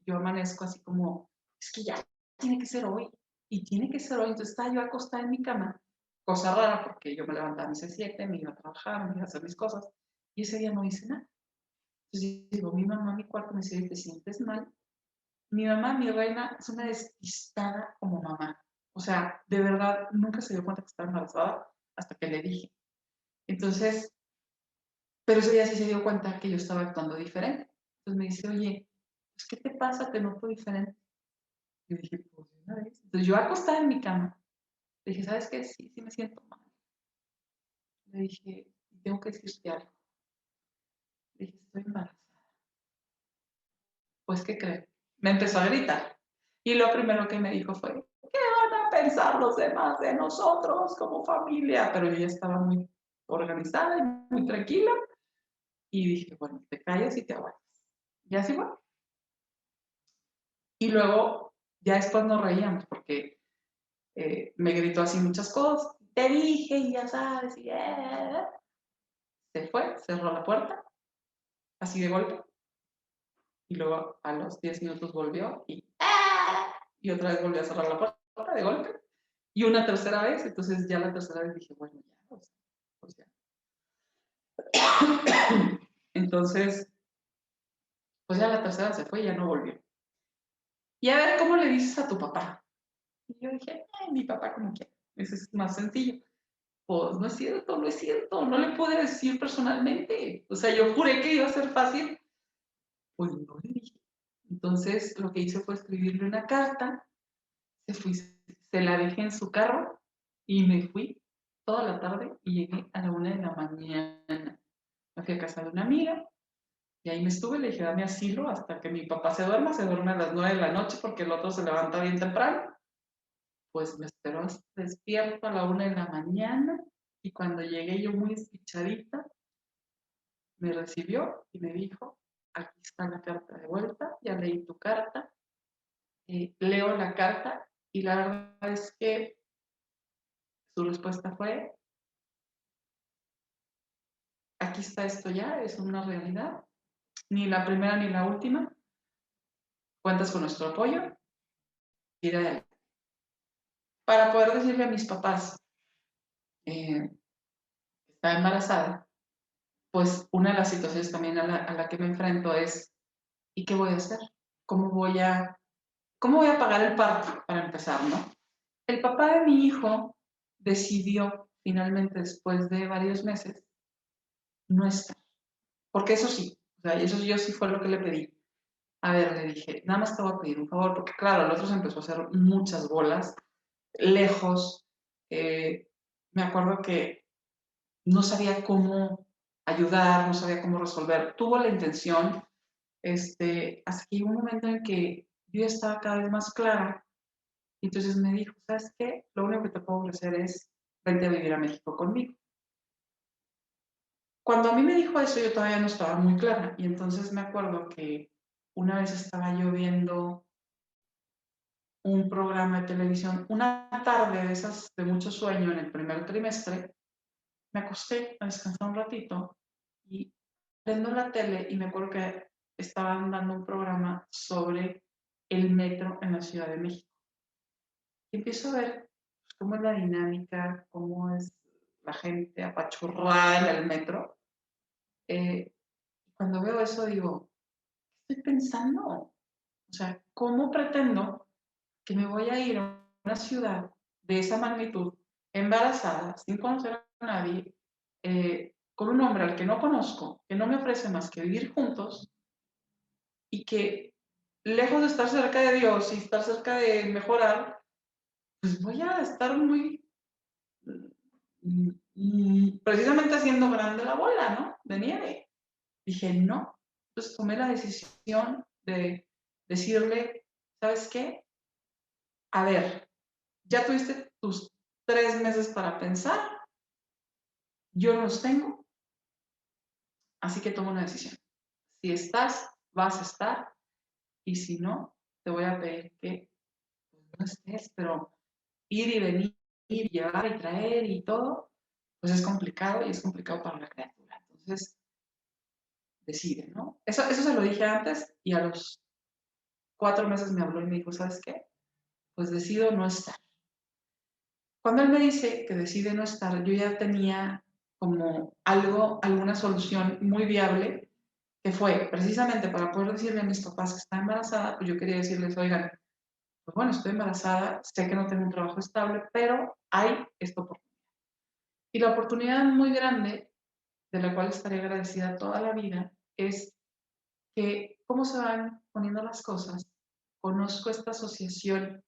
yo amanezco así como, es que ya tiene que ser hoy, y tiene que ser hoy. Entonces estaba yo acostada en mi cama, cosa rara porque yo me levantaba a mis 7, me iba a trabajar, me iba a hacer mis cosas, y ese día no hice nada. Entonces digo, mi mamá a mi cuarto me dice, ¿te sientes mal? Mi mamá, mi reina, es una despistada como mamá. O sea, de verdad, nunca se dio cuenta que estaba embarazada hasta que le dije. Entonces, pero ese día sí se dio cuenta que yo estaba actuando diferente. Entonces me dice, oye, pues, ¿qué te pasa? Te noto diferente. Y yo dije, pues, de una vez. Entonces yo acostada en mi cama, le dije, ¿sabes qué? Sí, sí me siento mal. Le dije, tengo que decirte algo. Le dije, estoy embarazada. Pues, ¿qué crees? Me empezó a gritar. Y lo primero que me dijo fue, ¿qué van a pensar los demás de nosotros como familia? Pero yo ya estaba muy organizada y muy tranquila. Y dije, bueno, te callas y te aguantas. Y así fue. Y luego, ya después nos reíamos porque me gritó así muchas cosas. Te dije, y ya sabes, se fue, cerró la puerta, así de golpe. Y luego a los 10 minutos volvió y otra vez volvió a cerrar la puerta de golpe. Y una tercera vez, entonces ya la tercera vez dije, bueno, ya, pues ya. Entonces, pues ya la tercera se fue y ya no volvió. Y a ver, ¿cómo le dices a tu papá? Y yo dije, mi papá como quiera. Ese es más sencillo. Pues no es cierto, no es cierto, no le pude decir personalmente. O sea, yo juré que iba a ser fácil, pues no le dije. Entonces, lo que hice fue escribirle una carta, se la dejé en su carro y me fui toda la tarde y llegué a la 1 de la mañana. Me fui a casa de una amiga y ahí me estuve, le dije, dame asilo hasta que mi papá se duerme a las 9 de la noche porque el otro se levanta bien temprano. Pues me esperó despierto a la 1 de la mañana y cuando llegué yo muy despichadita, me recibió y me dijo, aquí está la carta de vuelta, ya leí tu carta, leo la carta y la verdad es que su respuesta fue, aquí está esto ya, es una realidad, ni la primera ni la última, cuentas con nuestro apoyo y de adelante. Para poder decirle a mis papás, que está embarazada, pues una de las situaciones también a la que me enfrento es, ¿y qué voy a hacer? ¿Cómo voy a ¿cómo voy a pagar el parto para empezar, no? El papá de mi hijo decidió finalmente, después de varios meses, no estar. Porque eso sí, o sea, eso yo sí fue lo que le pedí. A ver, le dije, nada más te voy a pedir un favor, porque claro, el otro se empezó a hacer muchas bolas, lejos. Me acuerdo que no sabía cómo ayudar, no sabía cómo resolver. Tuvo la intención, hasta que llegó un momento en que yo ya estaba cada vez más clara. Y entonces me dijo, ¿sabes qué? Lo único que te puedo ofrecer es vente a vivir a México conmigo. Cuando a mí me dijo eso, yo todavía no estaba muy clara. Y entonces me acuerdo que una vez estaba yo viendo un programa de televisión, una tarde de esas de mucho sueño en el primer trimestre, me acosté a descansar un ratito y prendo la tele y me acuerdo que estaban dando un programa sobre el metro en la Ciudad de México. Y empiezo a ver pues, cómo es la dinámica, cómo es la gente apachurrada en el metro. Cuando veo eso digo, ¿qué estoy pensando? O sea, ¿cómo pretendo que me voy a ir a una ciudad de esa magnitud, embarazada, sin conocer a nadie, con un hombre al que no conozco, que no me ofrece más que vivir juntos y que, lejos de estar cerca de Dios y estar cerca de mejorar, pues voy a estar muy, precisamente haciendo grande la bola, ¿no? De nieve. Dije, no. Entonces tomé la decisión de decirle, ¿sabes qué? A ver, ya tuviste tus 3 meses para pensar, yo no los tengo, así que tomo una decisión. Si estás, vas a estar, y si no, te voy a pedir que pues, no estés, pero ir y venir, y llevar y traer y todo, pues es complicado y es complicado para la criatura. Entonces, decide, ¿no? Eso se lo dije antes y a los 4 meses me habló y me dijo, ¿sabes qué? Pues decido no estar. Cuando él me dice que decide no estar, yo ya tenía como algo, alguna solución muy viable, que fue precisamente para poder decirle a mis papás que está embarazada, pues yo quería decirles, oigan, pues bueno, estoy embarazada, sé que no tengo un trabajo estable, pero hay esta oportunidad. Y la oportunidad muy grande, de la cual estaré agradecida toda la vida, es que cómo se van poniendo las cosas. Conozco esta asociación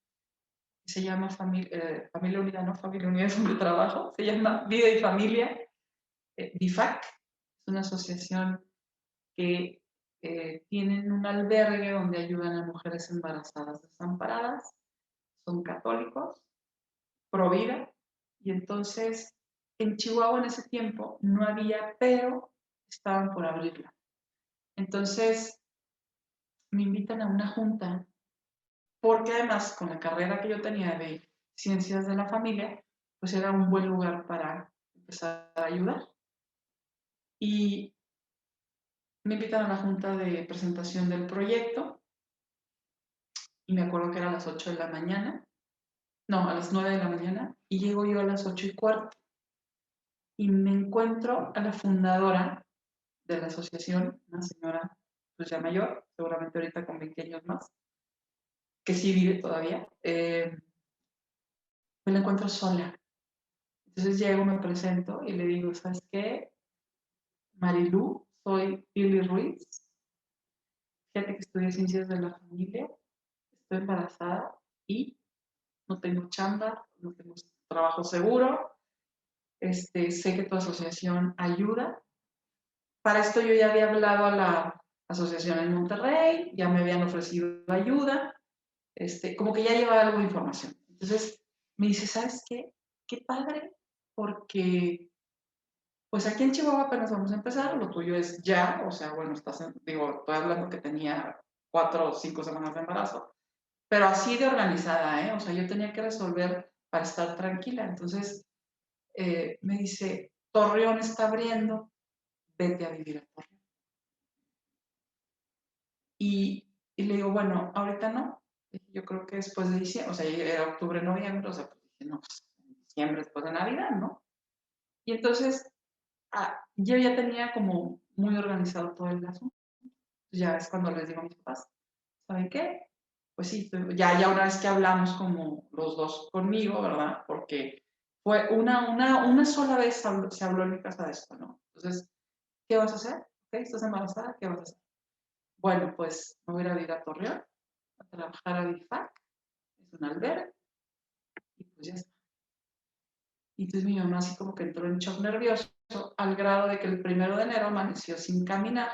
que se llama Familia Unida, no Familia Unida es un trabajo, se llama Vida y Familia, BIFAC, es una asociación que tienen un albergue donde ayudan a mujeres embarazadas desamparadas, son católicos, pro vida, y entonces en Chihuahua en ese tiempo no había, pero estaban por abrirla. Entonces me invitan a una junta, porque además con la carrera que yo tenía de ciencias de la familia, pues era un buen lugar para empezar a ayudar. Y me invitan a la junta de presentación del proyecto y me acuerdo que era a las 8 de la mañana, no, a las 9 de la mañana, y llego yo a las 8:15 y me encuentro a la fundadora de la asociación, una señora pues ya mayor, seguramente ahorita con 20 años más, que sí vive todavía, me la encuentro sola. Entonces llego, me presento y le digo, ¿sabes qué? Marilú, soy Pili Ruiz, fíjate que estudié ciencias de la familia, estoy embarazada y no tengo chamba, no tengo trabajo seguro, sé que tu asociación ayuda. Para esto yo ya había hablado a la asociación en Monterrey, ya me habían ofrecido ayuda, como que ya llevaba algo de información. Entonces me dice, ¿sabes qué? Qué padre, porque pues aquí en Chihuahua apenas vamos a empezar, lo tuyo es ya, o sea, bueno, estoy hablando que tenía 4 o 5 semanas de embarazo, pero así de organizada, ¿eh? O sea, yo tenía que resolver para estar tranquila. Entonces, me dice, Torreón está abriendo, vete a vivir a Torreón. Y le digo, bueno, ahorita no. Yo creo que después de diciembre, o sea, era octubre, noviembre, o sea, pues dije, no, pues diciembre después de Navidad, ¿no? Y entonces, yo ya tenía como muy organizado todo el asunto. Ya es cuando les digo a mis papás, ¿saben qué? pues sí, ya una vez que hablamos como los dos conmigo, ¿verdad? Porque fue una sola vez se habló en mi casa de esto, ¿no? Entonces, ¿qué vas a hacer? ¿Ok? ¿Estás embarazada? ¿Qué vas a hacer? Bueno, pues me voy a ir a vivir a Torreón, a trabajar a BIFAC, es un albergue, y pues ya está. Y entonces mi mamá así como que entró en shock nervioso, al grado de que el 1 de enero amaneció sin caminar,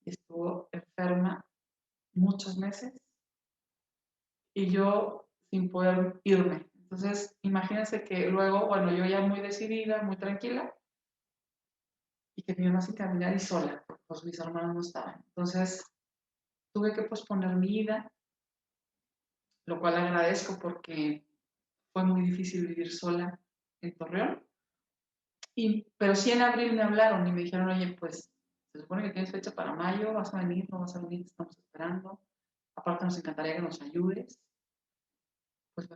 y estuvo enferma muchos meses, y yo sin poder irme. Entonces, imagínense que luego, bueno, yo ya muy decidida, muy tranquila, y que mi mamá sin caminar y sola, porque pues mis hermanos no estaban. Entonces, tuve que posponer mi ida, lo cual agradezco porque fue muy difícil vivir sola en Torreón. Pero sí en abril me hablaron y me dijeron, oye, pues se supone que tienes fecha para mayo, vas a venir, no vas a venir, te estamos esperando. Aparte nos encantaría que nos ayudes. Pues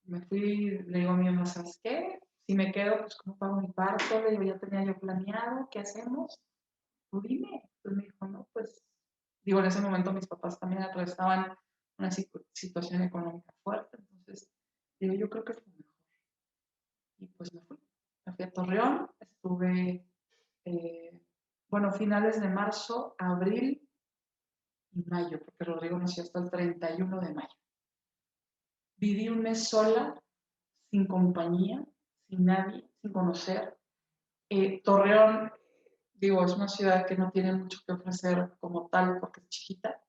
me fui, le digo a mi mamá, ¿sabes qué? Si me quedo, pues ¿cómo pago mi parto? Le digo, ya tenía yo planeado, ¿qué hacemos? Tú dime. Entonces me dijo, no, pues, digo, en ese momento mis papás también atravesaban una situación económica fuerte, entonces, digo, yo creo que es lo mejor. Y pues me fui a Torreón, estuve, eh, bueno, finales de marzo, abril y mayo, porque Rodrigo nació hasta el 31 de mayo. Viví un mes sola, sin compañía, sin nadie, sin conocer. Torreón, digo, es una ciudad que no tiene mucho que ofrecer como tal porque es chiquita.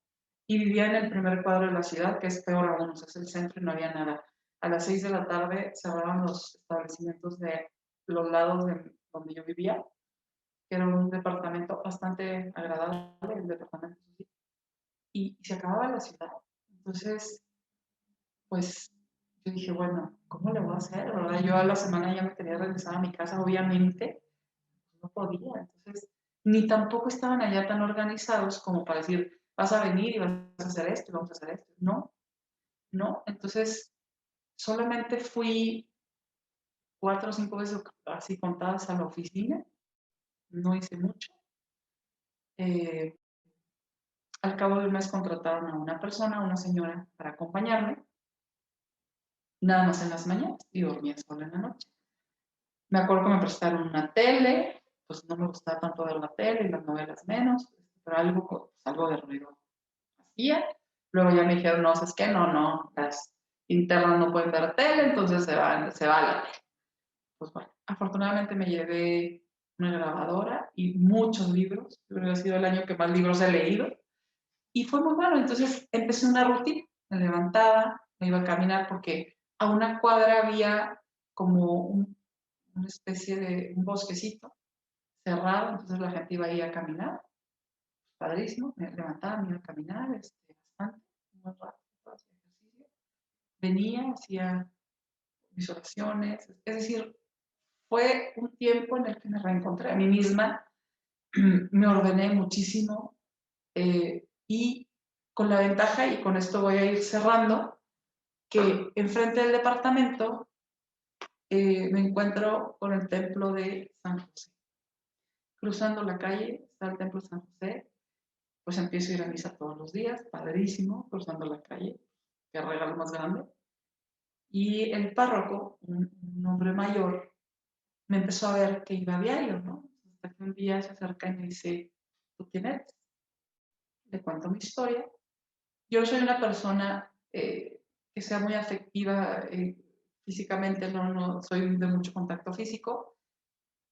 Y vivía en el primer cuadro de la ciudad, que es peor aún, o sea, es el centro y no había nada. A las 6 de la tarde cerraban los establecimientos de los lados de donde yo vivía, que era un departamento bastante agradable, el departamento, sí, y se acababa la ciudad. Entonces, pues yo dije, bueno, ¿cómo le voy a hacer? ¿Verdad? Yo a la semana ya me quería regresar a mi casa, obviamente, no podía. Entonces, ni tampoco estaban allá tan organizados como para decir, vas a venir y vas a hacer esto y vamos a hacer esto. No, no. Entonces, solamente fui 4 o 5 veces así contadas a la oficina, no hice mucho. Eh, Al cabo de un mes contrataron a una persona, una señora, para acompañarme, nada más en las mañanas y dormía sola en la noche. Me acuerdo que me prestaron una tele, pues no me gustaba tanto ver la tele y las novelas menos, pero algo de ruido hacía. Luego ya me dijeron, no, ¿sabes qué? No, las internas no pueden ver tele, entonces se va a la tele. Pues bueno, afortunadamente me llevé una grabadora y muchos libros. Yo creo que ha sido el año que más libros he leído. Y fue muy bueno. Entonces empecé una rutina. Me levantaba, me iba a caminar porque a una cuadra había como una especie de un bosquecito cerrado. Entonces la gente iba ahí a caminar. Padrísimo. Me levantaba, me iba a caminar bastante, muy rápido, hacía ejercicio. Venía, hacía mis oraciones. Es decir, fue un tiempo en el que me reencontré a mí misma, me ordené muchísimo y con la ventaja, y con esto voy a ir cerrando, que enfrente del departamento me encuentro con el templo de San José. Cruzando la calle está el templo de San José, pues empiezo a ir a misa todos los días, padrísimo, cruzando la calle, qué regalo más grande. Y el párroco, un hombre mayor, me empezó a ver que iba a diario, ¿no? Hasta que un día se acerca y me dice, ¿tú quién eres? Le cuento mi historia. Yo soy una persona que sea muy afectiva físicamente, no soy de mucho contacto físico.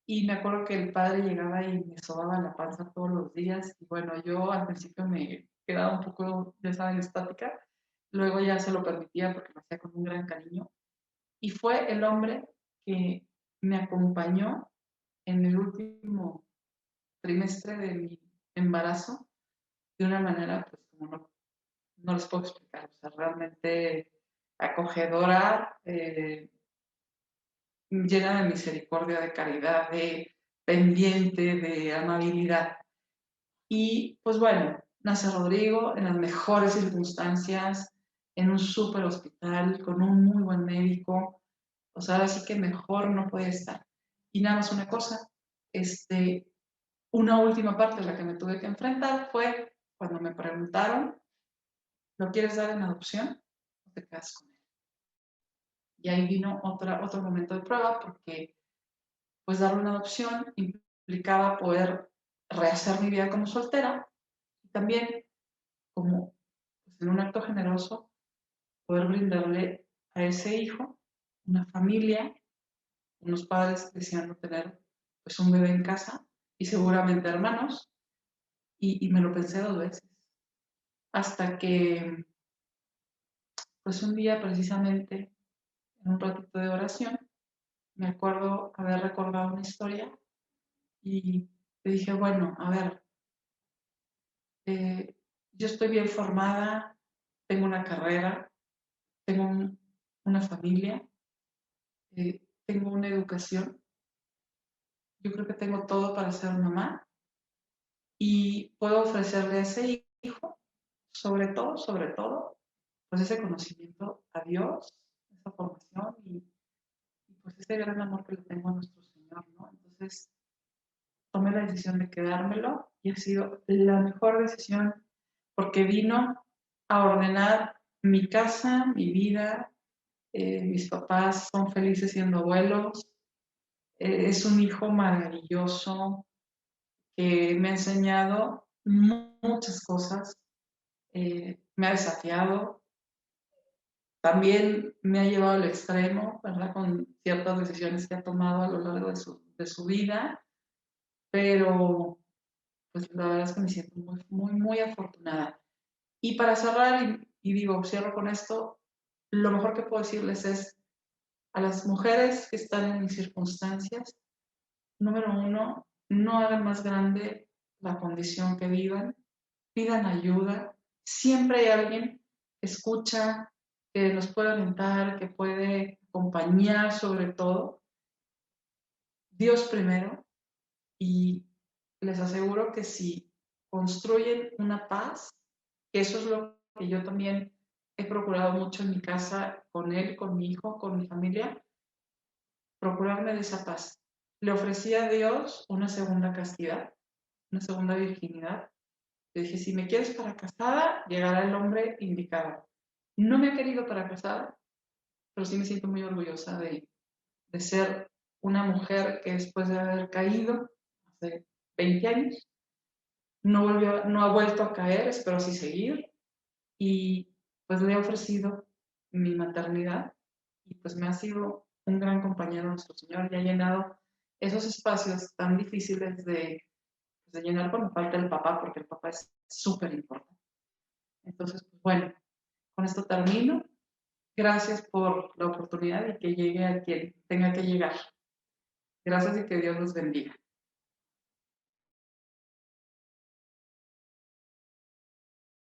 Y me acuerdo que el padre llegaba y me sobaba la panza todos los días. Y bueno, yo al principio me quedaba un poco, ya saben, estática. Luego ya se lo permitía porque lo hacía con un gran cariño. Y fue el hombre que me acompañó en el último trimestre de mi embarazo de una manera, pues, como no les puedo explicar, o sea, realmente acogedora, llena de misericordia, de caridad, de pendiente, de amabilidad. Y pues bueno, nace Rodrigo en las mejores circunstancias, en un súper hospital, con un muy buen médico, o sea, así que mejor no puede estar. Y nada más una cosa, una última parte de la que me tuve que enfrentar fue cuando me preguntaron ¿Lo quieres dar en adopción o te quedas con él? Y ahí vino otro momento de prueba porque pues darle una adopción implicaba poder rehacer mi vida como soltera y también como pues, en un acto generoso poder brindarle a ese hijo una familia, unos padres deseando tener pues un bebé en casa y seguramente hermanos y me lo pensé 2 veces hasta que pues un día precisamente en un ratito de oración me acuerdo haber recordado una historia y le dije, bueno, a ver, yo estoy bien formada, tengo una carrera, tengo una familia, tengo una educación, yo creo que tengo todo para ser mamá y puedo ofrecerle a ese hijo, sobre todo, pues ese conocimiento a Dios, esa formación y pues ese gran amor que le tengo a nuestro Señor, ¿no? Entonces tomé la decisión de quedármelo y ha sido la mejor decisión porque vino a ordenar mi casa, mi vida. Mis papás son felices siendo abuelos. Es un hijo maravilloso que me ha enseñado muchas cosas. Me ha desafiado. También me ha llevado al extremo, ¿verdad? Con ciertas decisiones que ha tomado a lo largo de su vida. Pero pues la verdad es que me siento muy afortunada. Y para cerrar, y digo, cierro con esto, lo mejor que puedo decirles es a las mujeres que están en mis circunstancias, número uno, no hagan más grande la condición que vivan, pidan ayuda, siempre hay alguien que escucha, que nos puede orientar, que puede acompañar sobre todo, Dios primero, y les aseguro que si construyen una paz, que eso es lo que yo también he procurado mucho en mi casa, con él, con mi hijo, con mi familia, procurarme de esa paz. Le ofrecí a Dios una segunda castidad, una segunda virginidad. Le dije, si me quieres para casada, llegará el hombre indicado. No me ha querido para casada, pero sí me siento muy orgullosa de ser una mujer que después de haber caído hace 20 años, no ha vuelto a caer, espero así seguir. Y pues le he ofrecido mi maternidad y pues me ha sido un gran compañero nuestro Señor y ha llenado esos espacios tan difíciles de llenar cuando falta el papá, porque el papá es súper importante. Entonces, pues bueno, con esto termino. Gracias por la oportunidad y que llegue a quien tenga que llegar. Gracias y que Dios los bendiga.